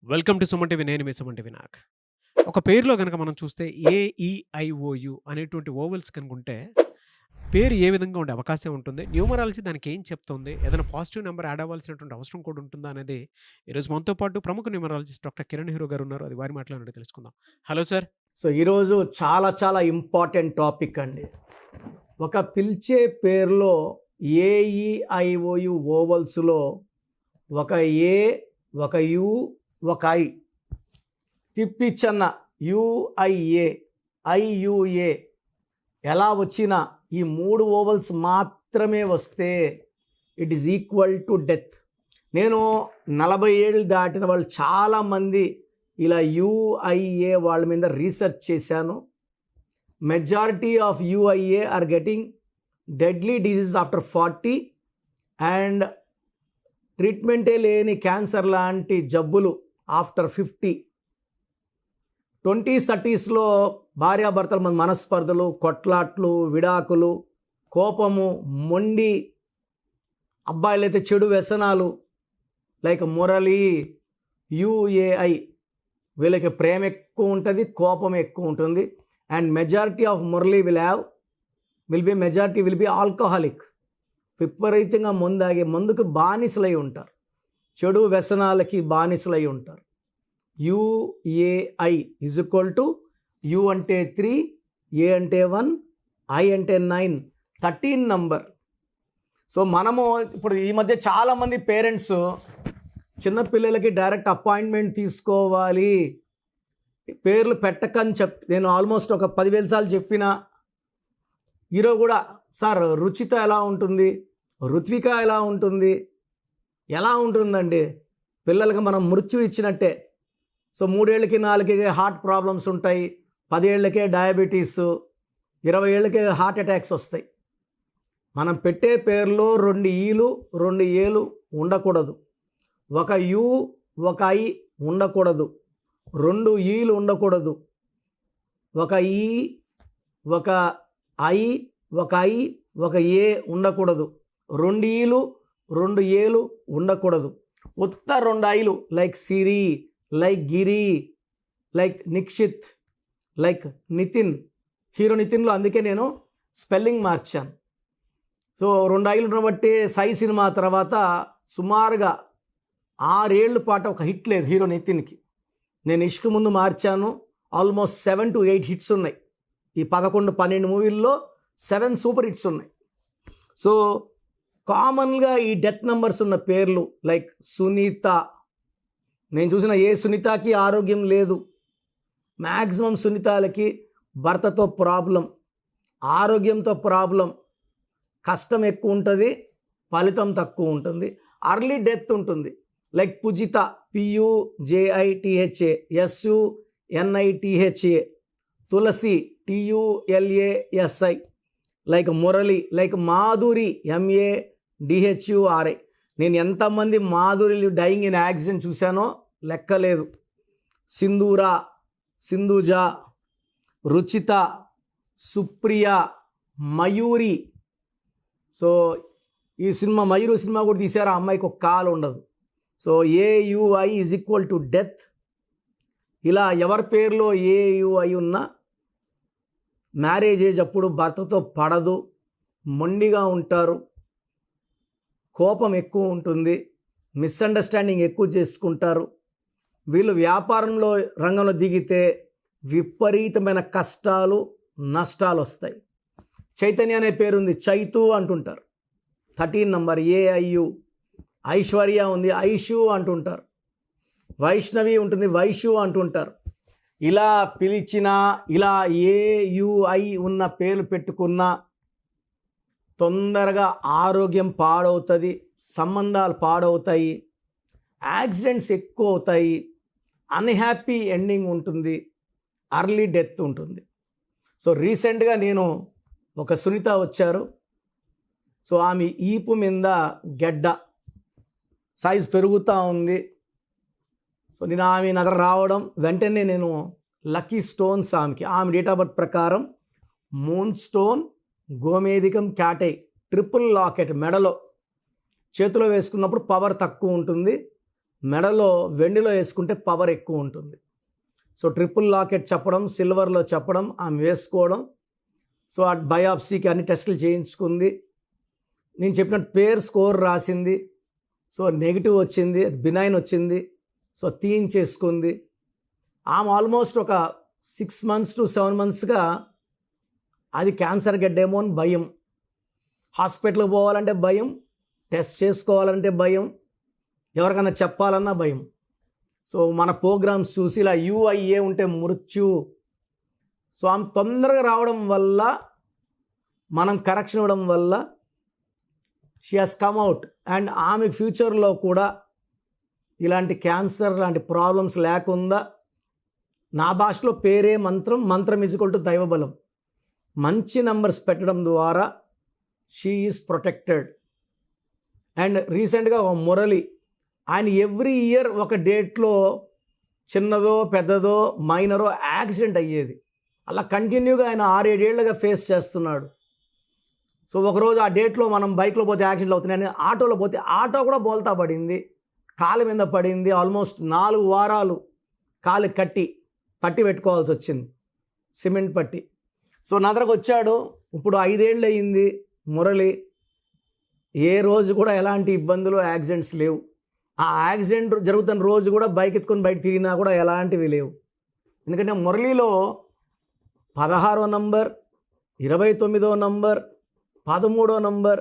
Welcome to Suman TV. నేను మీ Suman TV Nag. ఒక పేరులో గనక మనం చూస్తే ఏఈఐఓయు అనేటువంటి వోవెల్స్ కనుకుంటే, పేరు ఏ విధంగా ఉండే అవకాశం ఉంటుంది? న్యూమరాలజీ దానికి ఏం చెప్తుంది? ఏదైనా పాజిటివ్ నంబర్ యాడ్ అవ్వాల్సినటువంటి అవసరం కూడా ఉంటుందా అనేది ఈరోజు మనతో పాటు ప్రముఖ న్యూమరాలజిస్ట్ డాక్టర్ కిరణ్ హీరో గారు ఉన్నారు. అది వారి మాటలో తెలుసుకుందాం. Hello sir. సో ఈరోజు చాలా చాలా ఇంపార్టెంట్ టాపిక్ అండి. ఒక పిలిచే పేరులో ఏఈఐఓయు ఓవల్స్లో ఒక ఏ, ఒక యు, ఒక ఐ తిప్పిచ్చన్న యుఐఏ, ఐయుఏ ఎలా వచ్చినా ఈ మూడు ఓవల్స్ మాత్రమే వస్తే it is equal to death. నేను 40 ఏళ్ళు దాటిన వాళ్ళు చాలామంది ఇలా యుఐఏ వాళ్ళ మీద రీసెర్చ్ చేశాను. Majority of you are getting deadly disease after 40 and ట్రీట్మెంటే లేని క్యాన్సర్ లాంటి జబ్బులు ఆఫ్టర్ 50. 20s 30sలో భార్యాభర్తల మధ్య మనస్పర్ధలు, కొట్లాట్లు, విడాకులు, కోపము, మొండి, అబ్బాయిలైతే చెడు వ్యసనాలు లైక్ మురళి, యుఏఐ వీళ్ళకి ప్రేమ ఎక్కువ ఉంటుంది, కోపం ఎక్కువ ఉంటుంది. And majority of Murali will be alcoholic. విపరీతంగా మందాగే మందుకు బానిసలై ఉంటారు, చెడు వ్యసనాలకి బానిసలై ఉంటారు. యుఏఐ ఈజ్ ఈక్వల్ టు యు అంటే 3, ఏ అంటే 1, ఐ అంటే 9, 13 నంబర్. సో మనము ఇప్పుడు ఈ మధ్య చాలామంది పేరెంట్స్ చిన్నపిల్లలకి డైరెక్ట్ అపాయింట్మెంట్ తీసుకోవాలి, పేర్లు పెట్టకని నేను ఆల్మోస్ట్ ఒక 10,000 సార్లు చెప్పిన. ఈరోజు కూడా సార్ రుచిత ఎలా ఉంటుంది, రుత్విక ఎలా ఉంటుంది, ఎలా ఉంటుందండి? పిల్లలకి మనం మృత్యు ఇచ్చినట్టే. సో 3 ఏళ్ళకి 4 ఏళ్ళకి హార్ట్ ప్రాబ్లమ్స్ ఉంటాయి, 10 ఏళ్ళకే డయాబెటీస్, 20 ఏళ్ళకే హార్ట్ అటాక్స్ వస్తాయి. మనం పెట్టే పేర్లో 2 ఈలు 2 ఏలు ఉండకూడదు, ఒక యు ఒక ఐ ఉండకూడదు, 2 ఈలు ఉండకూడదు, ఒక ఈ ఒక ఐ ఒక ఐ ఒక ఏ ఉండకూడదు, 2 ఈలు 2 ఏలు ఉండకూడదు. ఉత్త 2 ఐలు like Siri, like Giri, like Nikshith, like Nithin, hero నితిన్లో అందుకే నేను స్పెల్లింగ్ మార్చాను. సో 2 ఐలు ఉండబట్టి సై సినిమా తర్వాత సుమారుగా 6 ఏళ్ళ పాటు ఒక హిట్ లేదు హీరో నితిన్కి. నేను ఇష్క్ ముందు మార్చాను, ఆల్మోస్ట్ 7 to 8 హిట్స్ ఉన్నాయి. ఈ 11-12 మూవీల్లో 7 సూపర్ హిట్స్ ఉన్నాయి. సో కామన్గా ఈ డెత్ నెంబర్స్ ఉన్న పేర్లు లైక్ సునీత, నేను చూసిన ఏ సునీతకి ఆరోగ్యం లేదు. మ్యాక్సిమం సునీతాలకి భర్తతో ప్రాబ్లం, ఆరోగ్యంతో ప్రాబ్లం, కష్టం ఎక్కువ ఉంటుంది, ఫలితం తక్కువ ఉంటుంది, అర్లీ డెత్ ఉంటుంది. లైక్ పుజిత, PUJITHA, SUNITHA, తులసి, TULASI, like Murali, like Madhuri, MADHURI. నేను ఎంతమంది మాధురిలు డైయింగ్ ఇన్ యాక్సిడెంట్ చూశానో లెక్కలేదు. సింధూర, సింధుజ, రుచిత, సుప్రియ, మయూరి. సో ఈ సినిమా మయూరి సినిమా కూడా తీశారు, ఆ అమ్మాయికి ఒక కాలు ఉండదు. So AUI is equal to death. ఇలా ఎవరి పేరులో AUI ఉన్నా మ్యారేజ్ ఏజ్ అప్పుడు భర్తతో పడదు, మొండిగా ఉంటారు, కోపం ఎక్కువ ఉంటుంది, మిస్అండర్స్టాండింగ్ ఎక్కువ చేసుకుంటారు. వీళ్ళు వ్యాపారంలో రంగంలో దిగితే విపరీతమైన కష్టాలు నష్టాలు వస్తాయి. చైతన్య అనే పేరుంది, చైతు అంటుంటారు, 13 నంబర్ AIU. ఐశ్వర్య ఉంది, ఐషు అంటుంటారు. వైష్ణవి ఉంటుంది, వైషు అంటుంటారు. ఇలా పిలిచినా, ఇలా AUI ఉన్న పేర్లు పెట్టుకున్నా తొందరగా ఆరోగ్యం పాడవుతుంది, సంబంధాలు పాడవుతాయి, యాక్సిడెంట్స్ ఎక్కువ అవుతాయి, అన్హ్యాపీ ఎండింగ్ ఉంటుంది, అర్లీ డెత్ ఉంటుంది. సో రీసెంట్గా నేను ఒక సునీత వచ్చారు. సో ఆమె ఈపు మీద గెడ్డ సైజ్ పెరుగుతూ ఉంది. సో నేను ఆమె దగ్గర రావడం వెంటనే నేను లక్కీ స్టోన్స్ ఆమె డేట్ ఆఫ్ బర్త్ ప్రకారం మూన్ స్టోన్, గోమేధికం, క్యాటై, ట్రిపుల్ లాకెట్ మెడలో చేతిలో వేసుకున్నప్పుడు పవర్ తక్కువ ఉంటుంది, మెడలో వెండిలో వేసుకుంటే పవర్ ఎక్కువ ఉంటుంది. సో ట్రిపుల్ లాకెట్ చెప్పడం, సిల్వర్లో చెప్పడం, ఆమె వేసుకోవడం. సో ఆ బయాప్సీకి అన్ని టెస్టులు చేయించుకుంది. నేను చెప్పినట్టు పేరు స్కోర్ రాసింది. సో నెగిటివ్ వచ్చింది, బినైన్ వచ్చింది. సో తీయించేసుకుంది. ఆమె ఆల్మోస్ట్ ఒక 6 months to 7 monthsగా అది క్యాన్సర్ గడ్డేమో అని భయం, హాస్పిటల్కి పోవాలంటే భయం, టెస్ట్ చేసుకోవాలంటే భయం, ఎవరికైనా చెప్పాలన్నా భయం. సో మన ప్రోగ్రామ్స్ చూసి ఇలా UIA ఉంటే మృత్యు. సో ఆమె తొందరగా రావడం వల్ల, మనం కరెక్షన్ ఇవ్వడం వల్ల she has come out. And ఆమె ఫ్యూచర్లో కూడా ఇలాంటి క్యాన్సర్ లాంటి ప్రాబ్లమ్స్ లేకుండా, నా భాషలో పేరే మంత్రం, మంత్రం ఈజ్వల్ టు దైవబలం. మంచి నంబర్స్ పెట్టడం ద్వారా షీ ఈజ్ ప్రొటెక్టెడ్. అండ్ రీసెంట్గా మురళి, ఆయన ఎవ్రీ ఇయర్ ఒక డేట్లో చిన్నదో పెద్దదో మైనరో యాక్సిడెంట్ అయ్యేది. అలా కంటిన్యూగా ఆయన 6-7 ఏళ్ళుగా ఫేస్ చేస్తున్నాడు. సో ఒకరోజు ఆ డేట్లో మనం బైక్లో పోతే యాక్సిడెంట్లు అవుతున్నాయని ఆటోలో పోతే ఆటో కూడా బోల్తా పడింది, కాలు మీద పడింది. ఆల్మోస్ట్ 4 వారాలు కాలు పట్టి పెట్టుకోవాల్సి వచ్చింది, సిమెంట్ పట్టి. సో నా దగ్గరకు వచ్చాడు. ఇప్పుడు 5 ఏళ్ళు అయ్యింది మురళి. ఏ రోజు కూడా ఎలాంటి ఇబ్బందులు, యాక్సిడెంట్స్ లేవు. ఆ యాక్సిడెంట్ జరుగుతున్న రోజు కూడా బైక్ ఎత్తుకొని బయట తిరిగినా కూడా ఎలాంటివి లేవు. ఎందుకంటే మురళిలో 16వ నంబర్, 29వ నంబర్, 13వ నంబర్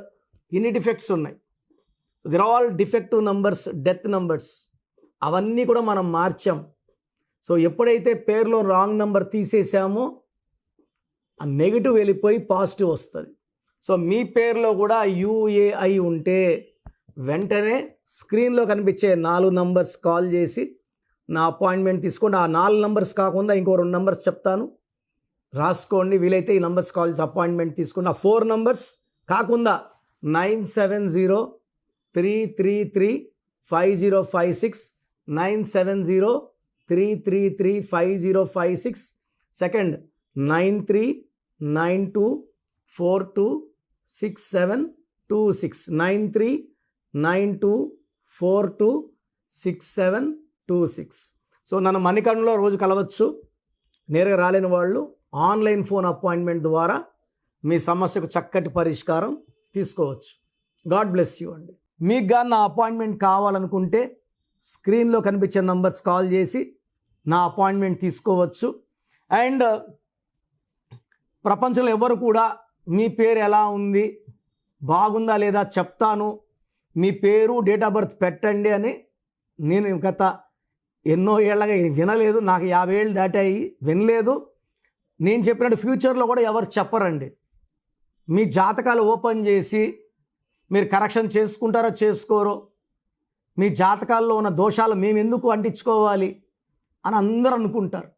ఇన్ని డిఫెక్ట్స్ ఉన్నాయి. They're all defective numbers, death numbers. అవన్నీ కూడా మనం మార్చాం. సో ఎప్పుడైతే పేరులో రాంగ్ నంబర్ తీసేసామో ఆ నెగిటివ్ వెళ్ళిపోయి పాజిటివ్ వస్తుంది. సో మీ పేరులో కూడా UAI ఉంటే వెంటనే స్క్రీన్లో కనిపించే 4 నంబర్స్ కాల్ చేసి నా అపాయింట్మెంట్ తీసుకోండి. ఆ 4 నంబర్స్ కాకుండా ఇంకో 2 నంబర్స్ చెప్తాను, రాసుకోండి. వీలైతే ఈ నంబర్స్ కాల్ చేసి అపాయింట్మెంట్ తీసుకోండి. ఆ 4 నంబర్స్ కాకుండా 970-333-5056, 970-333-5056. సెకండ్ 9392426726, 9392426726. సో నన్ను మణికర్ణలో రోజు కలవచ్చు. నేరుగా రాలేని వాళ్ళు ఆన్లైన్ ఫోన్ అపాయింట్మెంట్ ద్వారా మీ సమస్యకు చక్కటి పరిష్కారం తీసుకోవచ్చు. గాడ్ బ్లెస్ యూ అండి. మీకు కానీ నా అపాయింట్మెంట్ కావాలనుకుంటే స్క్రీన్లో కనిపించే నంబర్స్ కాల్ చేసి నా అపాయింట్మెంట్ తీసుకోవచ్చు. అండ్ ప్రపంచంలో ఎవరు కూడా మీ పేరు ఎలా ఉంది, బాగుందా లేదా చెప్తాను, మీ పేరు, డేట్ ఆఫ్ బర్త్ పెట్టండి అని నేను గత ఎన్నో ఏళ్ళగా వినలేదు. నాకు 50 ఏళ్ళు దాటాయి, వినలేదు. నేను చెప్పినట్టు ఫ్యూచర్లో కూడా ఎవరు చెప్పరండి. మీ జాతకాలు ఓపెన్ చేసి మీరు కరెక్షన్ చేసుకుంటారో చేసుకోరో, మీ జాతకాల్లో ఉన్న దోషాలు మేము ఎందుకు అంటించుకోవాలి అని అందరూ అనుకుంటారు.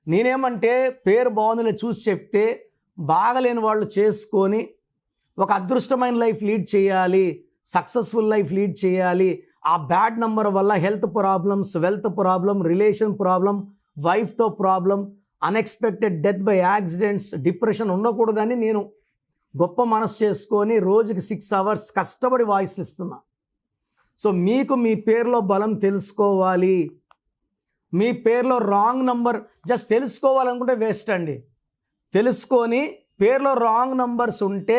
నేనేమంటే పేరు బాగుందని చూసి చెప్తే బాగలేని వాళ్ళు చేసుకొని ఒక అదృష్టమైన లైఫ్ లీడ్ చేయాలి, సక్సెస్ఫుల్ లైఫ్ లీడ్ చేయాలి. ఆ బ్యాడ్ నంబర్ వల్ల health problems, wealth problem, relation problem, వైఫ్తో problem, unexpected death by accidents, depression ఉండకూడదని నేను గొప్ప మనసు చేసుకొని రోజుకి 6 hours కష్టపడి వాయిస్లు ఇస్తున్నా. సో మీకు మీ పేరులో బలం తెలుసుకోవాలి. మీ పేరులో రాంగ్ నంబర్ జస్ట్ తెలుసుకోవాలనుకుంటే వేస్ట్ అండి. తెలుసుకొని పేరులో రాంగ్ నంబర్స్ ఉంటే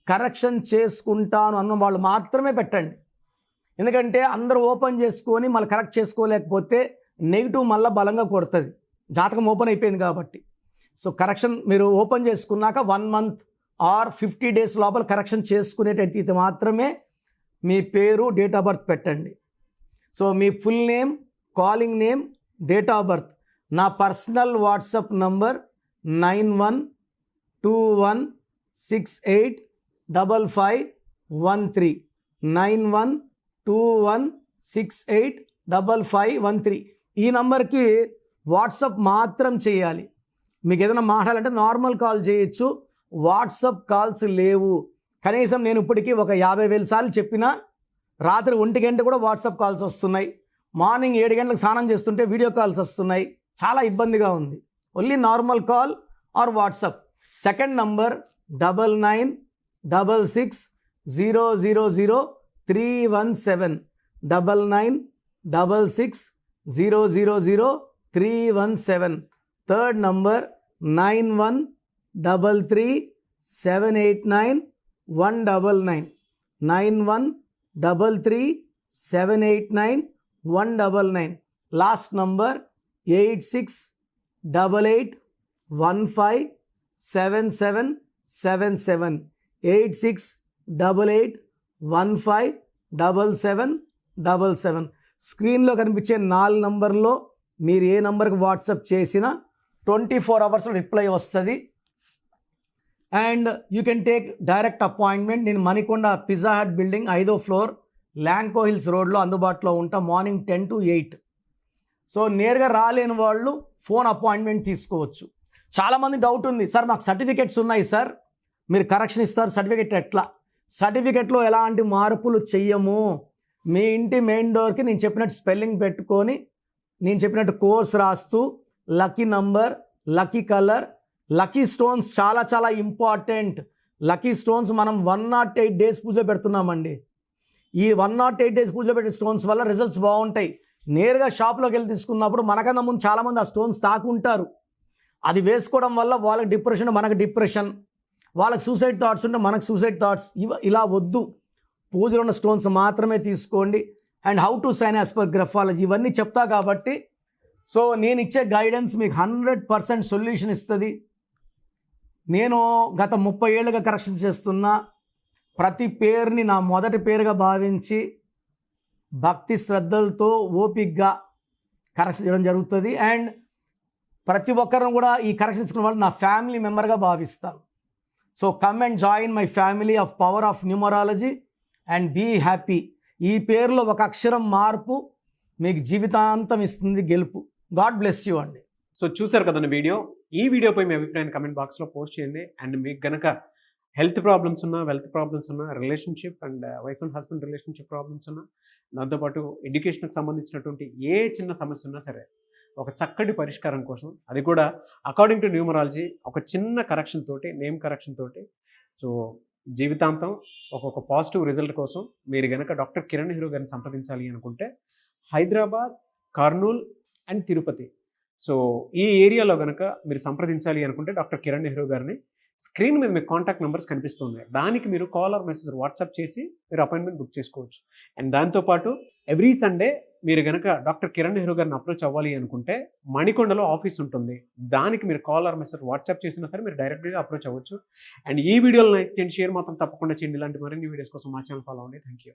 కరెక్షన్ చేసుకుంటాను అన్న వాళ్ళు మాత్రమే పెట్టండి. ఎందుకంటే అందరూ ఓపెన్ చేసుకొని మళ్ళీ కరెక్ట్ చేసుకోలేకపోతే నెగిటివ్ మళ్ళీ బలంగా కొడుతుంది. జాతకం ఓపెన్ అయిపోయింది కాబట్టి. సో కరెక్షన్ మీరు ఓపెన్ చేసుకున్నాక 1 month ఆర్ 50 days లోపల కరెక్షన్ చేసుకునేటైతే మాత్రమే మీ పేరు, డేట్ ఆఫ్ బర్త్ పెట్టండి. So me full name, calling name, date of birth. నా పర్సనల్ వాట్సాప్ నంబర్ 9121685513, 9121685513. ఈ నంబర్కి వాట్సాప్ మాత్రం చేయాలి. మీకు ఏదైనా మాట్లాడాలంటే నార్మల్ కాల్ చేయొచ్చు, వాట్సాప్ కాల్స్ లేవు. కనీసం నేను ఇప్పటికీ ఒక 50,000 సార్లు చెప్పినా రాత్రి 1 గంట కూడా వాట్సాప్ కాల్స్ వస్తున్నాయి. మార్నింగ్ 7 గంటలకు స్నానం చేస్తుంటే వీడియో కాల్స్ వస్తున్నాయి. చాలా ఇబ్బందిగా ఉంది. Only normal call or WhatsApp. Second number 9966000317, 66000317. Third number 9133789199. 9133789199. Last number 8688157777. 8688157777. స్క్రీన్లో కనిపించే 4 నంబర్లో మీరు ఏ నంబర్కి వాట్సాప్ చేసినా 24 అవర్స్లో రిప్లై వస్తుంది. And you can take direct appointment. నేను మణికొండ పిజ్జా హట్ బిల్డింగ్ 5వ ఫ్లోర్ ల్యాంకో హిల్స్ రోడ్లో అందుబాటులో ఉంటా. Morning 10 to 8. సో నేరుగా రాలేని వాళ్ళు ఫోన్ అపాయింట్మెంట్ తీసుకోవచ్చు. చాలామంది డౌట్ ఉంది, సార్ మాకు సర్టిఫికెట్స్ ఉన్నాయి సార్, మీరు కరెక్షన్ ఇస్తారు, సర్టిఫికెట్ ఎట్లా? సర్టిఫికెట్లో ఎలాంటి మార్పులు చెయ్యము. మీ ఇంటి మెయిన్ డోర్కి నేను చెప్పినట్టు స్పెల్లింగ్ పెట్టుకొని నేను చెప్పినట్టు కోర్స్ రాస్తూ lucky number, lucky colour, lucky stones చాలా చాలా ఇంపార్టెంట్. లక్కీ స్టోన్స్ మనం 108 days పూజ పెడుతున్నామండి. ఈ 108 days పూజ పెట్టే స్టోన్స్ వల్ల రిజల్ట్స్ బాగుంటాయి. నేరుగా షాప్లోకి వెళ్ళి తీసుకున్నప్పుడు మనకన్నా ముందు చాలామంది ఆ స్టోన్స్ తాకుంటారు. అది వేసుకోవడం వల్ల వాళ్ళకి డిప్రెషన్, మనకు డిప్రెషన్, వాళ్ళకి సూసైడ్ థాట్స్ ఉంటే మనకు సూసైడ్ థాట్స్. ఇలా వద్దు. పూజలో ఉన్న స్టోన్స్ మాత్రమే తీసుకోండి. And how to sign as per graphology ఇవన్నీ చెప్తా కాబట్టి సో నేను ఇచ్చే గైడెన్స్ మీకు 100% సొల్యూషన్ ఇస్తుంది. నేను గత 30 ఏళ్ళుగా కరెక్షన్ చేస్తున్నా. ప్రతి పేరుని నా మొదటి పేరుగా భావించి భక్తి శ్రద్ధలతో ఓపిక్గా కరెక్షన్ చేయడం జరుగుతుంది. అండ్ ప్రతి ఒక్కరిని కూడా ఈ కరెక్షన్ తీసుకున్న వాళ్ళు నా ఫ్యామిలీ మెంబర్గా భావిస్తాను. So come and join my family of power of numerology and be happy. ఈ పేరులో ఒక అక్షరం మార్పు మీకు జీవితాంతం ఇస్తుంది గెలుపు. గాడ్ బ్లెస్ యూ అండి. సో చూసారు కదండి వీడియో. ఈ వీడియోపై మీ అభిప్రాయాన్ని కమెంట్ బాక్స్లో పోస్ట్ చేయండి. అండ్ మీకు గనక హెల్త్ ప్రాబ్లమ్స్ ఉన్నా, వెల్త్ ప్రాబ్లమ్స్ ఉన్నా, relationship and wife and husband relationship problems ఉన్నా, దాంతోపాటు ఎడ్యుకేషన్కి సంబంధించినటువంటి ఏ చిన్న సమస్య ఉన్నా సరే ఒక చక్కటి పరిష్కారం కోసం, అది కూడా అకార్డింగ్ టు న్యూమరాలజీ ఒక చిన్న కరెక్షన్ తోటి, నేమ్ కరెక్షన్ తోటి, సో జీవితాంతం ఒక పాజిటివ్ రిజల్ట్ కోసం మీరు కనుక డాక్టర్ కిరణ్ నెహ్రూ గారిని సంప్రదించాలి అనుకుంటే హైదరాబాద్, కర్నూల్ అండ్ తిరుపతి, సో ఈ ఏరియాలో కనుక మీరు సంప్రదించాలి అనుకుంటే డాక్టర్ కిరణ్ నెహ్రూ గారిని స్క్రీన్ మీద మీకు కాంటాక్ట్ నెంబర్స్ కనిపిస్తుంది. దానికి మీరు కాల్ ఆర్ మెసేజ్ వాట్సాప్ చేసి మీరు అపాయింట్మెంట్ బుక్ చేసుకోవచ్చు. అండ్ దాంతోపాటు ఎవ్రీ సండే మీరు కనుక డాక్టర్ కిరణ్ నెహ్రూ గారిని అప్రోచ్ అవ్వాలి అనుకుంటే మణికొండలో ఆఫీస్ ఉంటుంది. దానికి మీరు కాల్ ఆర్ మెసేజ్ వాట్సాప్ చేసినా సరే మీరు డైరెక్ట్గా అప్రోచ్ అవ్వచ్చు. అండ్ ఈ వీడియోలో లైక్ చేయండి, షేర్ మాత్రం తప్పకుండా చేయండి. ఇలాంటి మరిన్ని వీడియోస్ కోసం మా ఛానల్ ఫాలో అవ్వండి. Thank you.